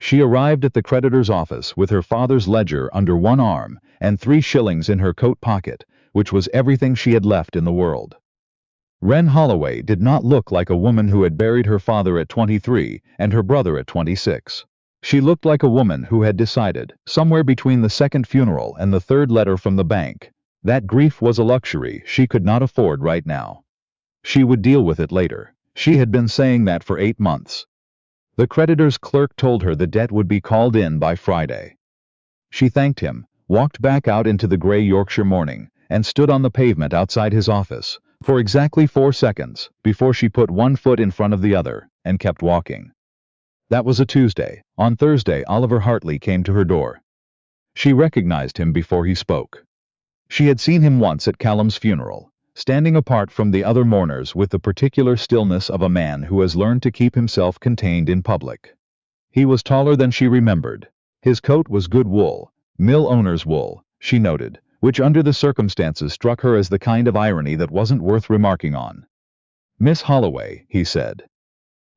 She arrived at the creditor's office with her father's ledger under one arm and 3 shillings in her coat pocket, which was everything she had left in the world. Wren Holloway did not look like a woman who had buried her father at 23 and her brother at 26. She looked like a woman who had decided, somewhere between the second funeral and the third letter from the bank, that grief was a luxury she could not afford right now. She would deal with it later. She had been saying that for 8 months. The creditor's clerk told her the debt would be called in by Friday. She thanked him, walked back out into the grey Yorkshire morning, and stood on the pavement outside his office for exactly 4 seconds before she put one foot in front of the other and kept walking. That was a Tuesday. On Thursday, Oliver Hartley came to her door. She recognized him before he spoke. She had seen him once at Callum's funeral, standing apart from the other mourners with the particular stillness of a man who has learned to keep himself contained in public. He was taller than she remembered. His coat was good wool, mill owner's wool, she noted, which under the circumstances struck her as the kind of irony that wasn't worth remarking on. "Miss Holloway," he said.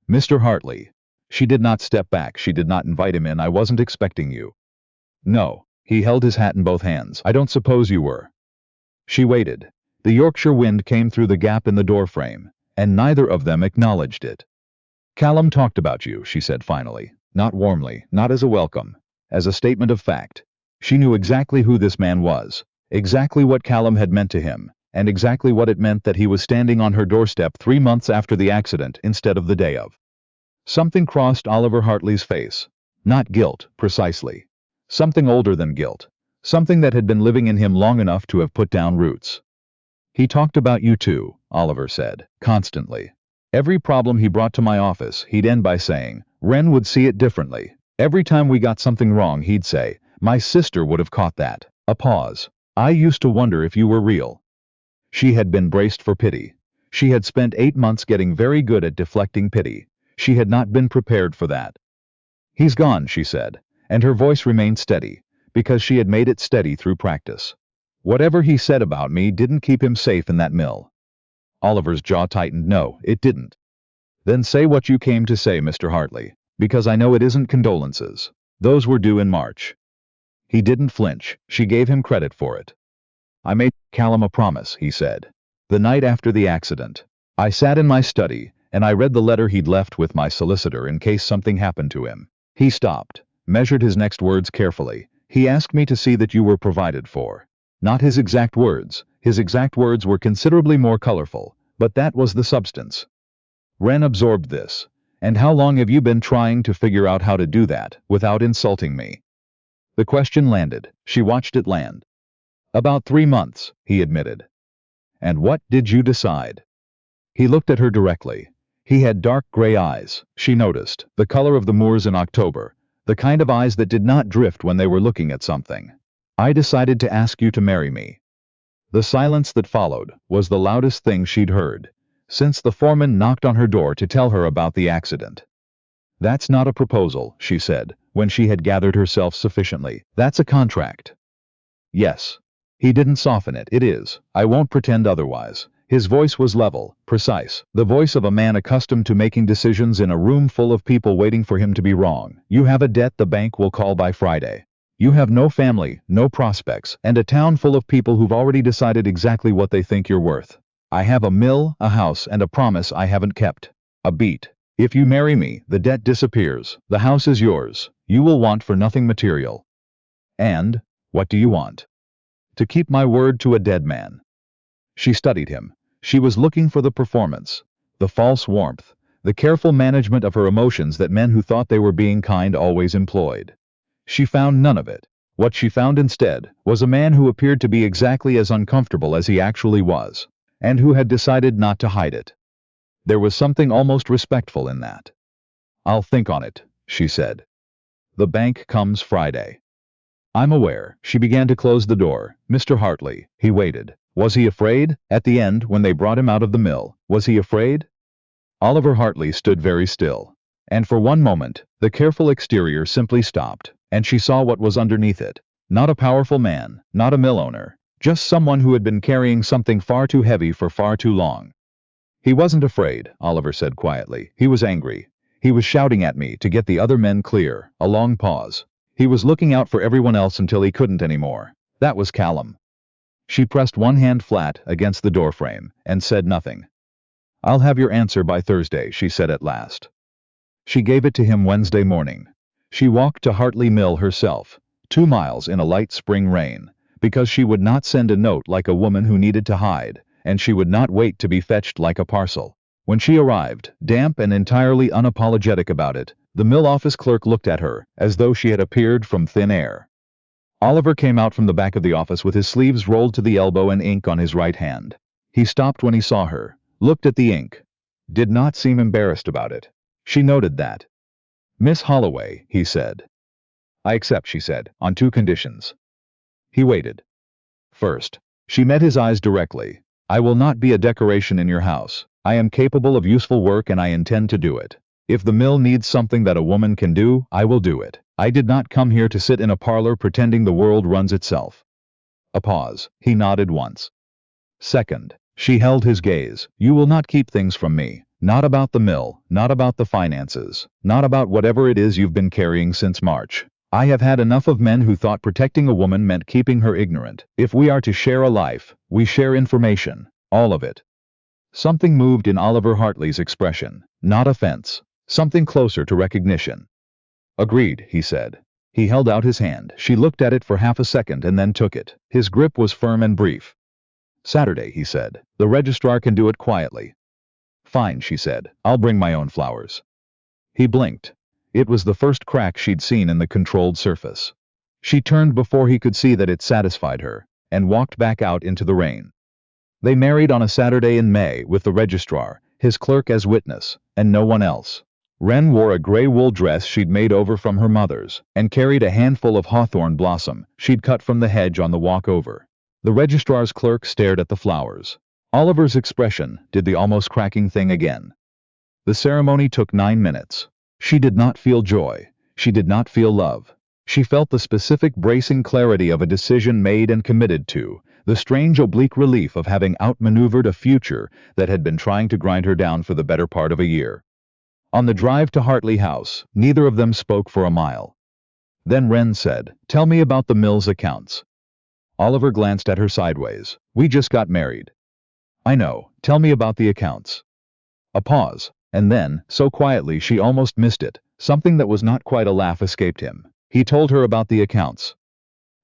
"Mr. Hartley." She did not step back. She did not invite him in. "I wasn't expecting you." "No." He held his hat in both hands. "I don't suppose you were." She waited. The Yorkshire wind came through the gap in the doorframe, and neither of them acknowledged it. "Callum talked about you," she said finally, not warmly, not as a welcome, as a statement of fact. She knew exactly who this man was, exactly what Callum had meant to him, and exactly what it meant that he was standing on her doorstep 3 months after the accident instead of the day of. Something crossed Oliver Hartley's face. Not guilt, precisely. Something older than guilt. Something that had been living in him long enough to have put down roots. "He talked about you too," Oliver said, constantly. "Every problem he brought to my office, he'd end by saying, Wren would see it differently. Every time we got something wrong, he'd say, my sister would have caught that." A pause. "I used to wonder if you were real." She had been braced for pity. She had spent 8 months getting very good at deflecting pity. She had not been prepared for that. "He's gone," she said, and her voice remained steady, because she had made it steady through practice. "Whatever he said about me didn't keep him safe in that mill." Oliver's jaw tightened. "No, it didn't." "Then say what you came to say, Mr. Hartley, because I know it isn't condolences. Those were due in March." He didn't flinch. She gave him credit for it. "I made Callum a promise," he said. "The night after the accident. I sat in my study, and I read the letter he'd left with my solicitor in case something happened to him." He stopped, measured his next words carefully. "He asked me to see that you were provided for." Not his exact words. His exact words were considerably more colorful, but that was the substance. Wren absorbed this. "And how long have you been trying to figure out how to do that, without insulting me?" The question landed. She watched it land. "About 3 months," he admitted. "And what did you decide?" He looked at her directly. He had dark gray eyes, she noticed, the color of the moors in October, the kind of eyes that did not drift when they were looking at something. "I decided to ask you to marry me." The silence that followed was the loudest thing she'd heard since the foreman knocked on her door to tell her about the accident. "That's not a proposal," she said, when she had gathered herself sufficiently. "That's a contract." "Yes." He didn't soften it. "It is. I won't pretend otherwise." His voice was level, precise, the voice of a man accustomed to making decisions in a room full of people waiting for him to be wrong. "You have a debt the bank will call by Friday. You have no family, no prospects, and a town full of people who've already decided exactly what they think you're worth. I have a mill, a house, and a promise I haven't kept. A beat. If you marry me, the debt disappears. The house is yours. You will want for nothing material." "And, what do you want?" "To keep my word to a dead man." She studied him. She was looking for the performance, the false warmth, the careful management of her emotions that men who thought they were being kind always employed. She found none of it. What she found instead was a man who appeared to be exactly as uncomfortable as he actually was, and who had decided not to hide it. There was something almost respectful in that. "I'll think on it," she said. "The bank comes Friday." "I'm aware." She began to close the door. "Mr. Hartley." He waited. Was he afraid? At the end, when they brought him out of the mill, was he afraid? Oliver Hartley stood very still. And for one moment, the careful exterior simply stopped, and she saw what was underneath it. Not a powerful man, not a mill owner, just someone who had been carrying something far too heavy for far too long. "He wasn't afraid," Oliver said quietly. "He was angry. He was shouting at me to get the other men clear. A long pause. He was looking out for everyone else until he couldn't anymore. That was Callum. She pressed one hand flat against the doorframe and said nothing. "I'll have your answer by Thursday," she said at last. She gave it to him Wednesday morning. She walked to Hartley Mill herself, 2 miles in a light spring rain, because she would not send a note like a woman who needed to hide, and she would not wait to be fetched like a parcel. When she arrived, damp and entirely unapologetic about it, the mill office clerk looked at her as though she had appeared from thin air. Oliver came out from the back of the office with his sleeves rolled to the elbow and ink on his right hand. He stopped when he saw her, looked at the ink, did not seem embarrassed about it. She noted that. "Miss Holloway," he said. "I accept," she said, "on 2 conditions." He waited. First, she met his eyes directly. "I will not be a decoration in your house. I am capable of useful work and I intend to do it. If the mill needs something that a woman can do, I will do it. I did not come here to sit in a parlor pretending the world runs itself." A pause. He nodded once. Second, she held his gaze. "You will not keep things from me. Not about the mill, not about the finances, not about whatever it is you've been carrying since March. I have had enough of men who thought protecting a woman meant keeping her ignorant. If we are to share a life, we share information. All of it." Something moved in Oliver Hartley's expression. Not offense. Something closer to recognition. "Agreed," he said. He held out his hand. She looked at it for half a second and then took it. His grip was firm and brief. "Saturday," he said. "The registrar can do it quietly." "Fine," she said. "I'll bring my own flowers." He blinked. It was the first crack she'd seen in the controlled surface. She turned before he could see that it satisfied her, and walked back out into the rain. They married on a Saturday in May with the registrar, his clerk as witness, and no one else. Wren wore a gray wool dress she'd made over from her mother's, and carried a handful of hawthorn blossom she'd cut from the hedge on the walk over. The registrar's clerk stared at the flowers. Oliver's expression did the almost cracking thing again. The ceremony took 9 minutes. She did not feel joy. She did not feel love. She felt the specific bracing clarity of a decision made and committed to, the strange oblique relief of having outmaneuvered a future that had been trying to grind her down for the better part of a year. On the drive to Hartley House, neither of them spoke for a mile. Then Wren said, "Tell me about the mill's accounts." Oliver glanced at her sideways. "We just got married." "I know. Tell me about the accounts." A pause, and then, so quietly she almost missed it, something that was not quite a laugh escaped him. He told her about the accounts.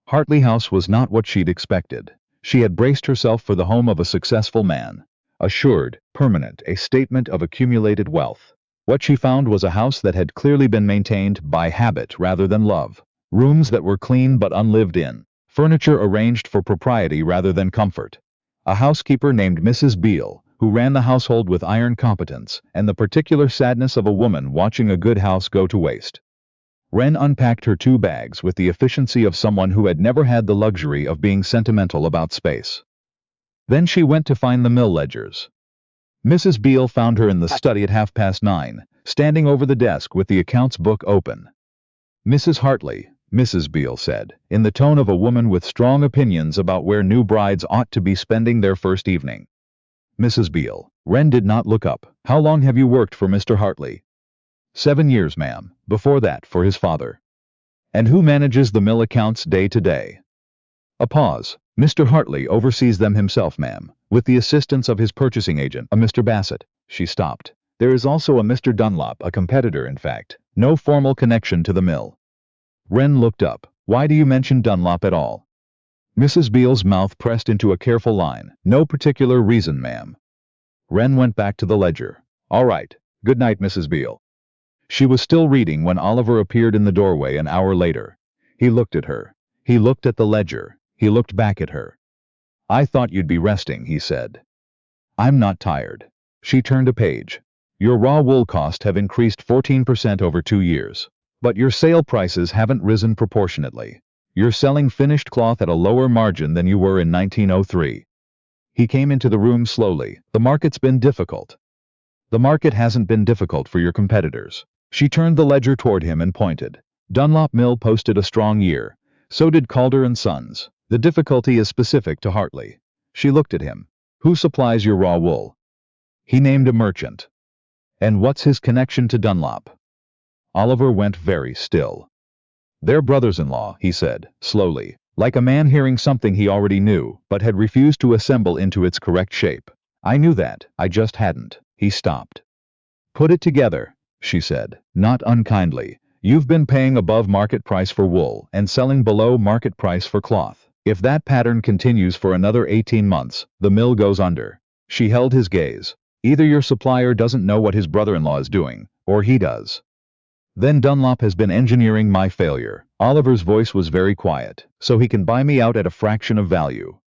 Hartley House was not what she'd expected. She had braced herself for the home of a successful man. Assured, permanent, a statement of accumulated wealth. What she found was a house that had clearly been maintained by habit rather than love. Rooms that were clean but unlived in. Furniture arranged for propriety rather than comfort. A housekeeper named Mrs. Beale, who ran the household with iron competence, and the particular sadness of a woman watching a good house go to waste. Wren unpacked her 2 bags with the efficiency of someone who had never had the luxury of being sentimental about space. Then she went to find the mill ledgers. Mrs. Beale found her in the study at 9:30, standing over the desk with the accounts book open. "Mrs. Hartley," Mrs. Beale said, in the tone of a woman with strong opinions about where new brides ought to be spending their first evening. "Mrs. Beale." Wren did not look up. "How long have you worked for Mr. Hartley?" 7 years, ma'am. Before that, for his father." "And who manages the mill accounts day to day?" A pause. "Mr. Hartley oversees them himself, ma'am, with the assistance of his purchasing agent, a Mr. Bassett." She stopped. "There is also a Mr. Dunlop, a competitor, in fact. No formal connection to the mill." Wren looked up. "Why do you mention Dunlop at all?" Mrs. Beale's mouth pressed into a careful line. "No particular reason, ma'am." Wren went back to the ledger. "All right. Good night, Mrs. Beale." She was still reading when Oliver appeared in the doorway an hour later. He looked at her. He looked at the ledger. He looked back at her. "I thought you'd be resting," he said. "I'm not tired." She turned a page. "Your raw wool costs have increased 14% over 2 years. But your sale prices haven't risen proportionately. You're selling finished cloth at a lower margin than you were in 1903. He came into the room slowly. "The market's been difficult." "The market hasn't been difficult for your competitors." She turned the ledger toward him and pointed. "Dunlop Mill posted a strong year. So did Calder and Sons. The difficulty is specific to Hartley." She looked at him. "Who supplies your raw wool?" He named a merchant. And what's his connection to Dunlop? Oliver went very still. They're brothers-in-law, he said, slowly, like a man hearing something he already knew, but had refused to assemble into its correct shape. I knew that, I just hadn't. He stopped. Put it together, she said, not unkindly. You've been paying above market price for wool and selling below market price for cloth. If that pattern continues for another 18 months, the mill goes under. She held his gaze. Either your supplier doesn't know what his brother-in-law is doing, or he does. Then Dunlop has been engineering my failure. Oliver's voice was very quiet, so he can buy me out at a fraction of value.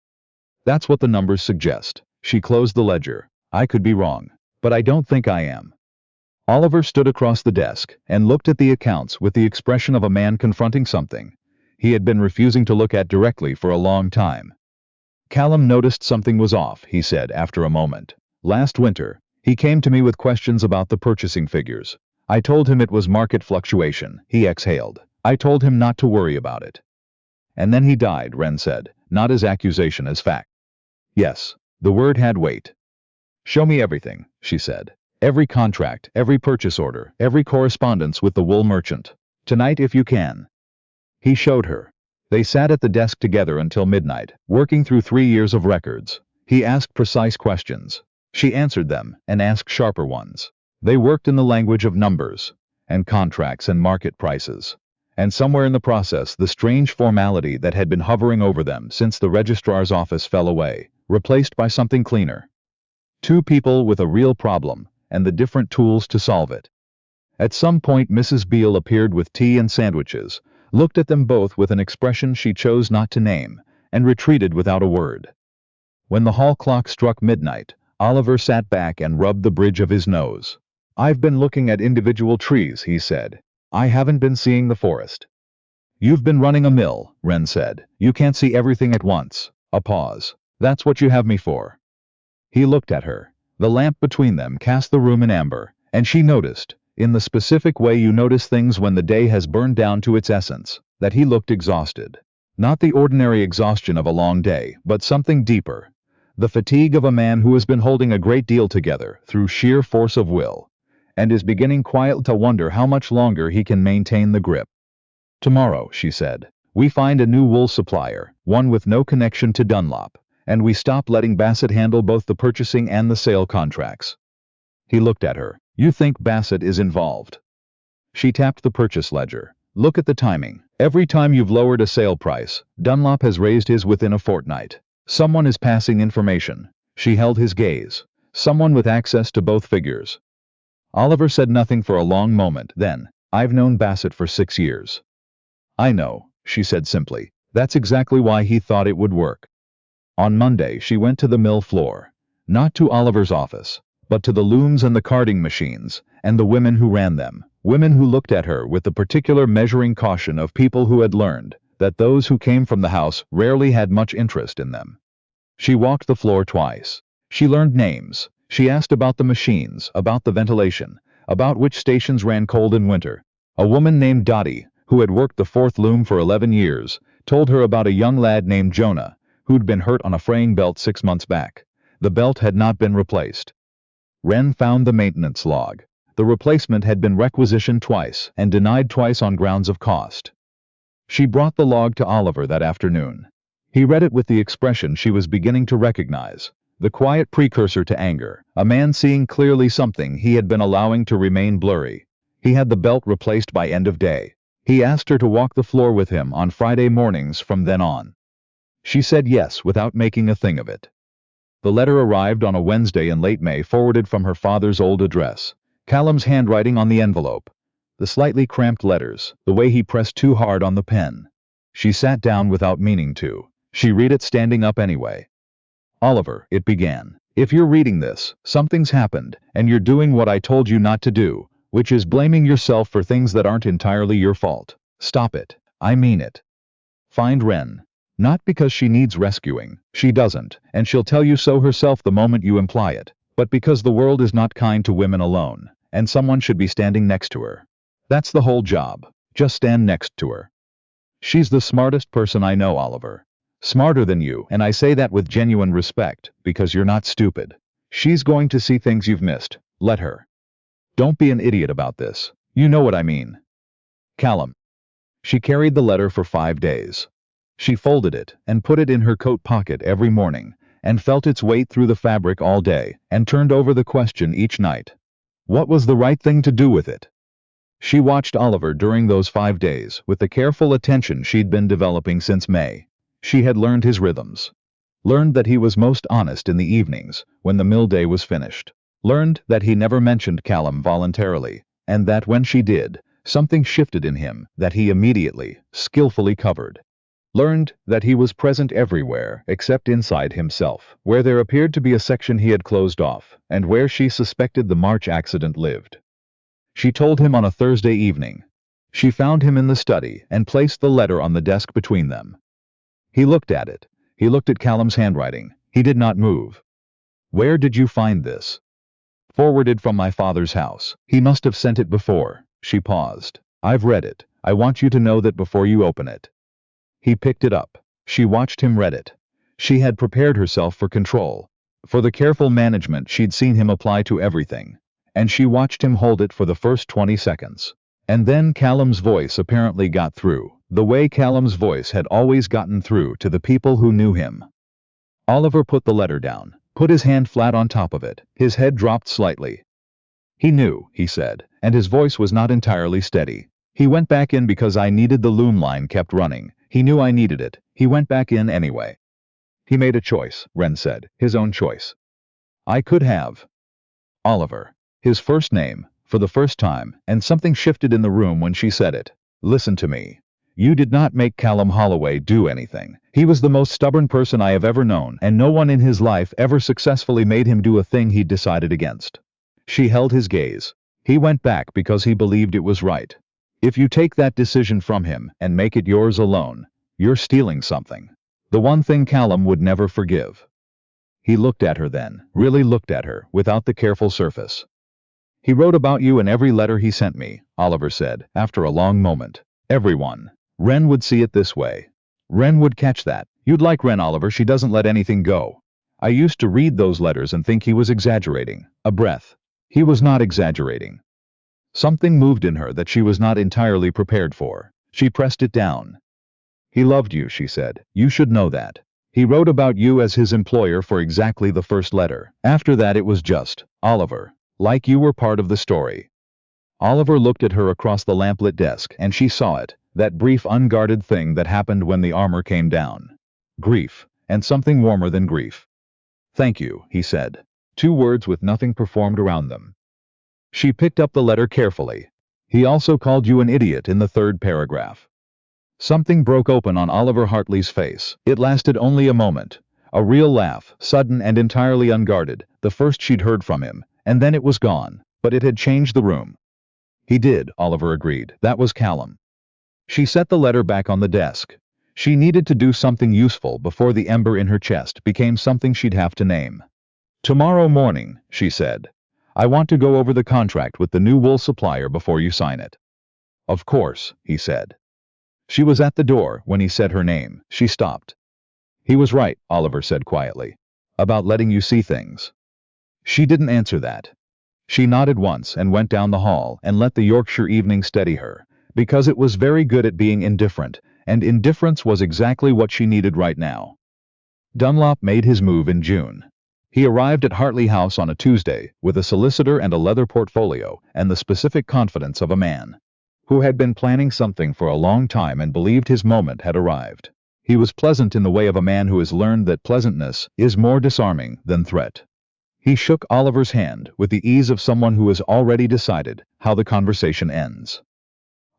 That's what the numbers suggest. She closed the ledger. I could be wrong, but I don't think I am. Oliver stood across the desk and looked at the accounts with the expression of a man confronting something he had been refusing to look at directly for a long time. Callum noticed something was off, he said after a moment. Last winter, he came to me with questions about the purchasing figures. I told him it was market fluctuation. He exhaled. I told him not to worry about it. And then he died, Wren said, not as accusation, as fact. Yes, the word had weight. Show me everything, she said. Every contract, every purchase order, every correspondence with the wool merchant. Tonight if you can. He showed her. They sat at the desk together until midnight, working through 3 years of records. He asked precise questions. She answered them and asked sharper ones. They worked in the language of numbers, and contracts and market prices. And somewhere in the process, the strange formality that had been hovering over them since the registrar's office fell away, replaced by something cleaner. Two people with a real problem, and the different tools to solve it. At some point Mrs. Beale appeared with tea and sandwiches, looked at them both with an expression she chose not to name, and retreated without a word. When the hall clock struck midnight, Oliver sat back and rubbed the bridge of his nose. I've been looking at individual trees, he said. I haven't been seeing the forest. You've been running a mill, Wren said. You can't see everything at once. A pause. That's what you have me for. He looked at her. The lamp between them cast the room in amber, and she noticed, in the specific way you notice things when the day has burned down to its essence, that he looked exhausted. Not the ordinary exhaustion of a long day, but something deeper. The fatigue of a man who has been holding a great deal together through sheer force of will, and is beginning quietly to wonder how much longer he can maintain the grip. Tomorrow, she said, we find a new wool supplier, one with no connection to Dunlop, and we stop letting Bassett handle both the purchasing and the sale contracts. He looked at her. You think Bassett is involved? She tapped the purchase ledger. Look at the timing. Every time you've lowered a sale price, Dunlop has raised his within a fortnight. Someone is passing information. She held his gaze. Someone with access to both figures. Oliver said nothing for a long moment. Then, I've known Bassett for 6 years. I know, she said simply. That's exactly why he thought it would work. On Monday she went to the mill floor. Not to Oliver's office, but to the looms and the carding machines, and the women who ran them. Women who looked at her with the particular measuring caution of people who had learned that those who came from the house rarely had much interest in them. She walked the floor twice. She learned names. She asked about the machines, about the ventilation, about which stations ran cold in winter. A woman named Dottie, who had worked the 4th loom for 11 years, told her about a young lad named Jonah, who'd been hurt on a fraying belt 6 months back. The belt had not been replaced. Wren found the maintenance log. The replacement had been requisitioned twice and denied twice on grounds of cost. She brought the log to Oliver that afternoon. He read it with the expression she was beginning to recognize, the quiet precursor to anger, a man seeing clearly something he had been allowing to remain blurry. He had the belt replaced by end of day. He asked her to walk the floor with him on Friday mornings from then on. She said yes without making a thing of it. The letter arrived on a Wednesday in late May, forwarded from her father's old address. Callum's handwriting on the envelope. The slightly cramped letters, the way he pressed too hard on the pen. She sat down without meaning to. She read it standing up anyway. Oliver, it began. If you're reading this, something's happened, and you're doing what I told you not to do, which is blaming yourself for things that aren't entirely your fault. Stop it. I mean it. Find Wren. Not because she needs rescuing. She doesn't, and she'll tell you so herself the moment you imply it, but because the world is not kind to women alone, and someone should be standing next to her. That's the whole job. Just stand next to her. She's the smartest person I know, Oliver. Smarter than you, and I say that with genuine respect, because you're not stupid. She's going to see things you've missed. Let her. Don't be an idiot about this. You know what I mean. Callum. She carried the letter for 5 days. She folded it and put it in her coat pocket every morning, and felt its weight through the fabric all day, and turned over the question each night. What was the right thing to do with it? She watched Oliver during those 5 days with the careful attention she'd been developing since May. She had learned his rhythms. Learned that he was most honest in the evenings, when the mill day was finished. Learned that he never mentioned Callum voluntarily, and that when she did, something shifted in him that he immediately, skillfully covered. Learned that he was present everywhere except inside himself, where there appeared to be a section he had closed off, and where she suspected the March accident lived. She told him on a Thursday evening. She found him in the study and placed the letter on the desk between them. He looked at it. He looked at Callum's handwriting. He did not move. Where did you find this? Forwarded from my father's house. He must have sent it before. She paused. I've read it. I want you to know that before you open it. He picked it up. She watched him read it. She had prepared herself for control, for the careful management she'd seen him apply to everything, and she watched him hold it for the first 20 seconds. And then Callum's voice apparently got through, the way Callum's voice had always gotten through to the people who knew him. Oliver put the letter down, put his hand flat on top of it. His head dropped slightly. He knew, he said, and his voice was not entirely steady. He went back in because I needed the loom line kept running. He knew I needed it. He went back in anyway. He made a choice, Wren said, his own choice. I could have. Oliver. His first name, for the first time, and something shifted in the room when she said it. Listen to me. You did not make Callum Holloway do anything. He was the most stubborn person I have ever known, and no one in his life ever successfully made him do a thing he'd decided against. She held his gaze. He went back because he believed it was right. If you take that decision from him and make it yours alone, you're stealing something. The one thing Callum would never forgive. He looked at her then, really looked at her, without the careful surface. He wrote about you in every letter he sent me, Oliver said, after a long moment. Everyone. Wren would see it this way. Wren would catch that. You'd like Wren, Oliver, she doesn't let anything go. I used to read those letters and think he was exaggerating. A breath. He was not exaggerating. Something moved in her that she was not entirely prepared for. She pressed it down. He loved you, she said. You should know that. He wrote about you as his employer for exactly the first letter. After that it was just, Oliver. Like you were part of the story. Oliver looked at her across the lamplit desk, and she saw it, that brief unguarded thing that happened when the armor came down. Grief, and something warmer than grief. Thank you, he said. 2 words with nothing performed around them. She picked up the letter carefully. He also called you an idiot in the 3rd paragraph. Something broke open on Oliver Hartley's face. It lasted only a moment. A real laugh, sudden and entirely unguarded, the first she'd heard from him, and then it was gone, but it had changed the room. He did, Oliver agreed. That was Callum. She set the letter back on the desk. She needed to do something useful before the ember in her chest became something she'd have to name. Tomorrow morning, she said. I want to go over the contract with the new wool supplier before you sign it. Of course, he said. She was at the door when he said her name. She stopped. He was right, Oliver said quietly. About letting you see things. She didn't answer that. She nodded once and went down the hall and let the Yorkshire evening steady her, because it was very good at being indifferent, and indifference was exactly what she needed right now. Dunlop made his move in June. He arrived at Hartley House on a Tuesday with a solicitor and a leather portfolio and the specific confidence of a man who had been planning something for a long time and believed his moment had arrived. He was pleasant in the way of a man who has learned that pleasantness is more disarming than threat. He shook Oliver's hand with the ease of someone who has already decided how the conversation ends.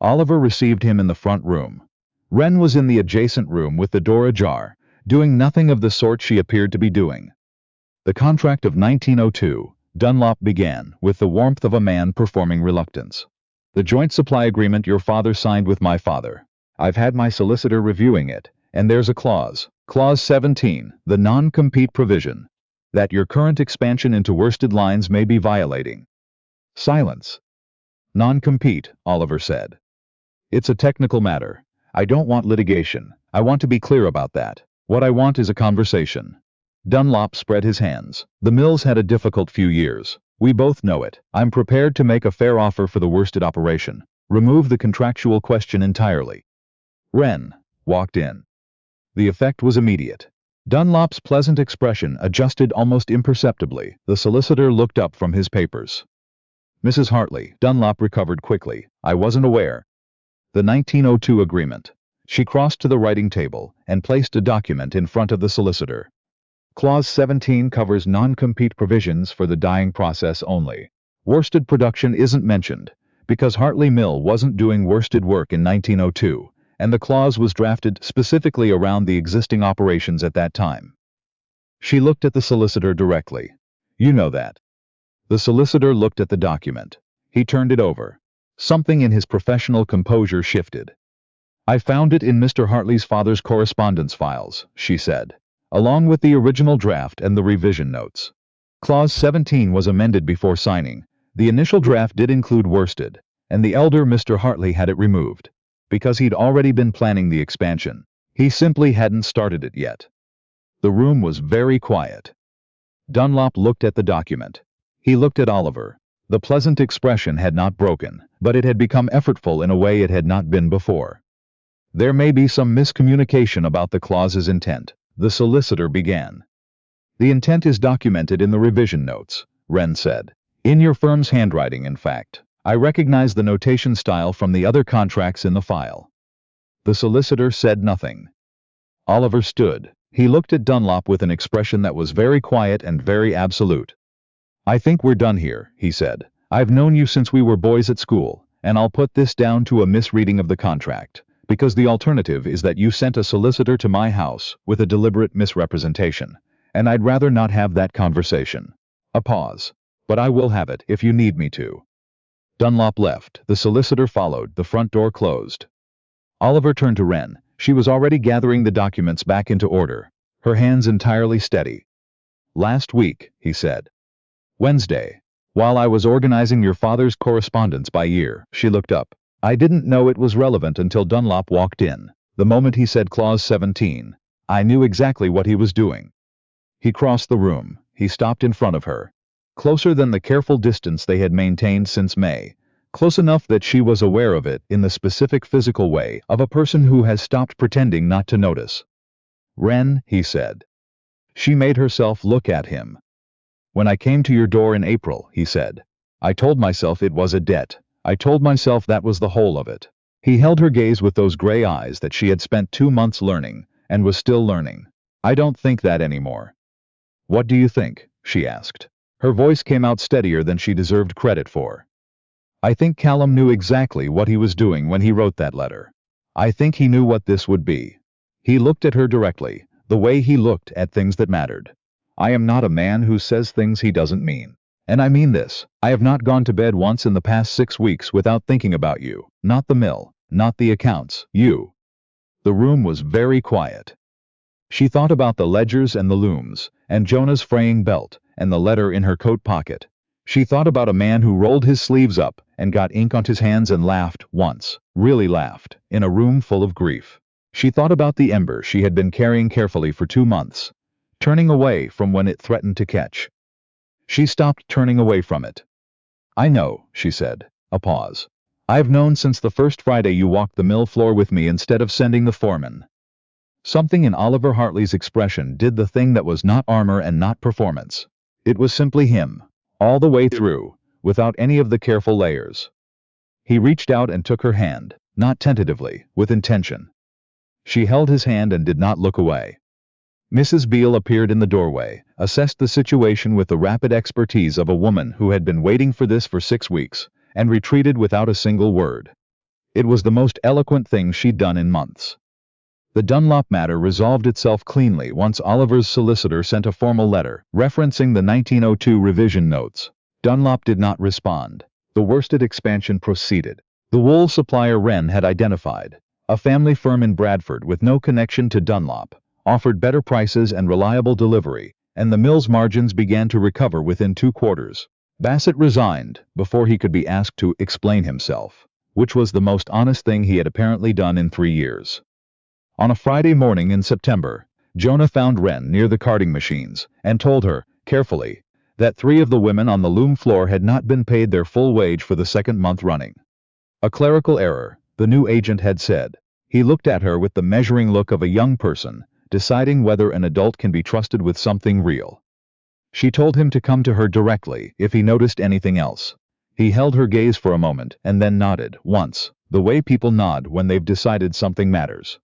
Oliver received him in the front room. Wren was in the adjacent room with the door ajar, doing nothing of the sort she appeared to be doing. The contract of 1902, Dunlop began, with the warmth of a man performing reluctance. The joint supply agreement your father signed with my father. I've had my solicitor reviewing it, and there's a clause, Clause 17, the non-compete provision, that your current expansion into worsted lines may be violating. Silence. Non-compete, Oliver said. It's a technical matter. I don't want litigation. I want to be clear about that. What I want is a conversation. Dunlop spread his hands. The mills had a difficult few years. We both know it. I'm prepared to make a fair offer for the worsted operation. Remove the contractual question entirely. Wren walked in. The effect was immediate. Dunlop's pleasant expression adjusted almost imperceptibly. The solicitor looked up from his papers. Mrs. Hartley, Dunlop recovered quickly. I wasn't aware. The 1902 agreement. She crossed to the writing table and placed a document in front of the solicitor. Clause 17 covers non-compete provisions for the dyeing process only. Worsted production isn't mentioned, because Hartley Mill wasn't doing worsted work in 1902, and the clause was drafted specifically around the existing operations at that time. She looked at the solicitor directly. You know that. The solicitor looked at the document. He turned it over. Something in his professional composure shifted. I found it in Mr. Hartley's father's correspondence files, she said, along with the original draft and the revision notes. Clause 17 was amended before signing. The initial draft did include worsted, and the elder Mr. Hartley had it removed, because he'd already been planning the expansion. He simply hadn't started it yet. The room was very quiet. Dunlop looked at the document. He looked at Oliver. The pleasant expression had not broken, but it had become effortful in a way it had not been before. There may be some miscommunication about the clause's intent, the solicitor began. The intent is documented in the revision notes, Wren said. In your firm's handwriting, in fact. I recognize the notation style from the other contracts in the file. The solicitor said nothing. Oliver stood. He looked at Dunlop with an expression that was very quiet and very absolute. I think we're done here, he said. I've known you since we were boys at school, and I'll put this down to a misreading of the contract, because the alternative is that you sent a solicitor to my house with a deliberate misrepresentation, and I'd rather not have that conversation. A pause. But I will have it if you need me to. Dunlop left. The solicitor followed. The front door closed. Oliver turned to Wren. She was already gathering the documents back into order, her hands entirely steady. Last week, he said. Wednesday. While I was organizing your father's correspondence by year, she looked up. I didn't know it was relevant until Dunlop walked in. The moment he said Clause 17, I knew exactly what he was doing. He crossed the room. He stopped in front of her. Closer than the careful distance they had maintained since May. Close enough that she was aware of it in the specific physical way of a person who has stopped pretending not to notice. Wren, he said. She made herself look at him. When I came to your door in April, he said, I told myself it was a debt. I told myself that was the whole of it. He held her gaze with those gray eyes that she had spent 2 months learning, and was still learning. I don't think that anymore. What do you think? She asked. Her voice came out steadier than she deserved credit for. I think Callum knew exactly what he was doing when he wrote that letter. I think he knew what this would be. He looked at her directly, the way he looked at things that mattered. I am not a man who says things he doesn't mean. And I mean this. I have not gone to bed once in the past 6 weeks without thinking about you. Not the mill, not the accounts, you. The room was very quiet. She thought about the ledgers and the looms, and Jonah's fraying belt, and the letter in her coat pocket. She thought about a man who rolled his sleeves up and got ink on his hands and laughed once, really laughed, in a room full of grief. She thought about the ember she had been carrying carefully for 2 months, turning away from when it threatened to catch. She stopped turning away from it. I know, she said. A pause. I've known since the first Friday you walked the mill floor with me instead of sending the foreman. Something in Oliver Hartley's expression did the thing that was not armor and not performance. It was simply him, all the way through, without any of the careful layers. He reached out and took her hand, not tentatively, with intention. She held his hand and did not look away. Mrs. Beale appeared in the doorway, assessed the situation with the rapid expertise of a woman who had been waiting for this for 6 weeks, and retreated without a single word. It was the most eloquent thing she'd done in months. The Dunlop matter resolved itself cleanly once Oliver's solicitor sent a formal letter, referencing the 1902 revision notes. Dunlop did not respond. The worsted expansion proceeded. The wool supplier Wren had identified, a family firm in Bradford with no connection to Dunlop, offered better prices and reliable delivery, and the mill's margins began to recover within 2 quarters. Bassett resigned before he could be asked to explain himself, which was the most honest thing he had apparently done in 3 years. On a Friday morning in September, Jonah found Wren near the carding machines and told her, carefully, that 3 of the women on the loom floor had not been paid their full wage for the second month running. A clerical error, the new agent had said. He looked at her with the measuring look of a young person, deciding whether an adult can be trusted with something real. She told him to come to her directly if he noticed anything else. He held her gaze for a moment and then nodded, once, the way people nod when they've decided something matters.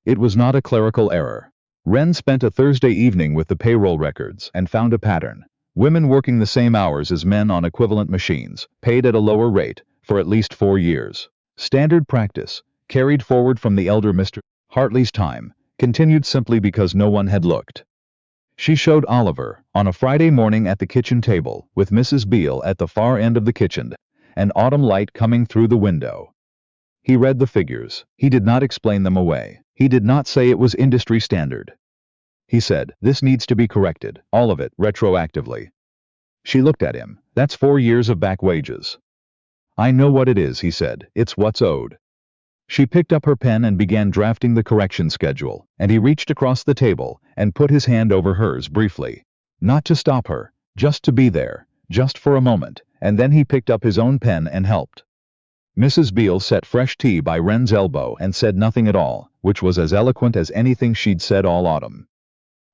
It was not a clerical error. Wren spent a Thursday evening with the payroll records and found a pattern. Women working the same hours as men on equivalent machines, paid at a lower rate, for at least 4 years. Standard practice, carried forward from the elder Mr. Hartley's time, continued simply because no one had looked. She showed Oliver, on a Friday morning at the kitchen table, with Mrs. Beale at the far end of the kitchen, an autumn light coming through the window. He read the figures. He did not explain them away. He did not say it was industry standard. He said, "This needs to be corrected, all of it, retroactively." She looked at him. "That's 4 years of back wages." "I know what it is," he said. "It's what's owed." She picked up her pen and began drafting the correction schedule, and he reached across the table and put his hand over hers briefly. Not to stop her, just to be there, just for a moment, and then he picked up his own pen and helped. Mrs. Beale set fresh tea by Wren's elbow and said nothing at all, which was as eloquent as anything she'd said all autumn.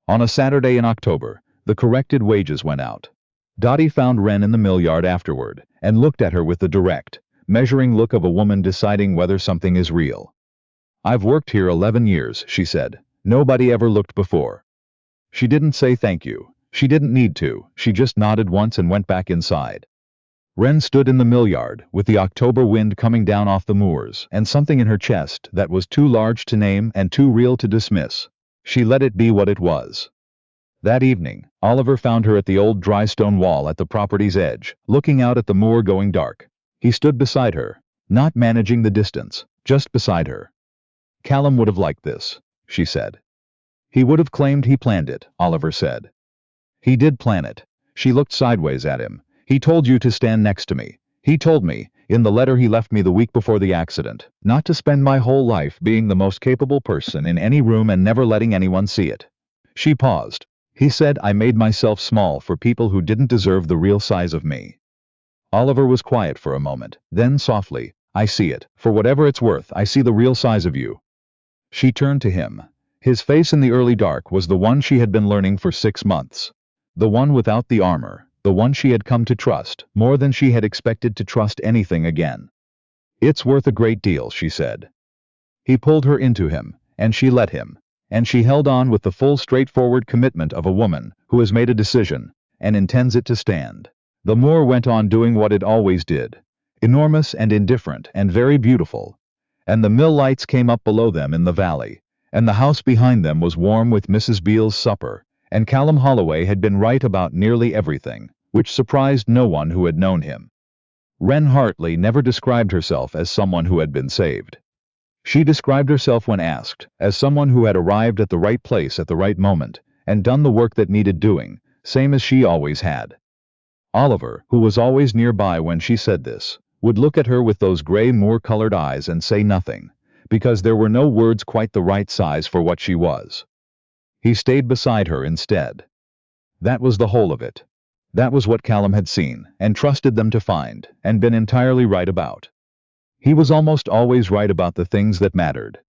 On a Saturday in October, the corrected wages went out. Dottie found Wren in the mill yard afterward, and looked at her with the direct, measuring look of a woman deciding whether something is real. "I've worked here 11 years, she said. "Nobody ever looked before." She didn't say thank you. She didn't need to. She just nodded once and went back inside. Wren stood in the mill yard, with the October wind coming down off the moors, and something in her chest that was too large to name and too real to dismiss. She let it be what it was. That evening, Oliver found her at the old dry stone wall at the property's edge, looking out at the moor going dark. He stood beside her, not managing the distance, just beside her. "Callum would have liked this," she said. "He would have claimed he planned it," Oliver said. "He did plan it." She looked sideways at him. "He told you to stand next to me. He told me, in the letter he left me the week before the accident, not to spend my whole life being the most capable person in any room and never letting anyone see it." She paused. "He said I made myself small for people who didn't deserve the real size of me." Oliver was quiet for a moment, then softly, "I see it. For whatever it's worth, I see the real size of you." She turned to him. His face in the early dark was the one she had been learning for 6 months. The one without the armor, the one she had come to trust, more than she had expected to trust anything again. "It's worth a great deal," she said. He pulled her into him, and she let him, and she held on with the full straightforward commitment of a woman who has made a decision, and intends it to stand. The moor went on doing what it always did, enormous and indifferent and very beautiful, and the mill lights came up below them in the valley, and the house behind them was warm with Mrs. Beale's supper, and Callum Holloway had been right about nearly everything, which surprised no one who had known him. Wren Hartley never described herself as someone who had been saved. She described herself when asked, as someone who had arrived at the right place at the right moment, and done the work that needed doing, same as she always had. Oliver, who was always nearby when she said this, would look at her with those gray moor-colored eyes and say nothing, because there were no words quite the right size for what she was. He stayed beside her instead. That was the whole of it. That was what Callum had seen, and trusted them to find, and been entirely right about. He was almost always right about the things that mattered.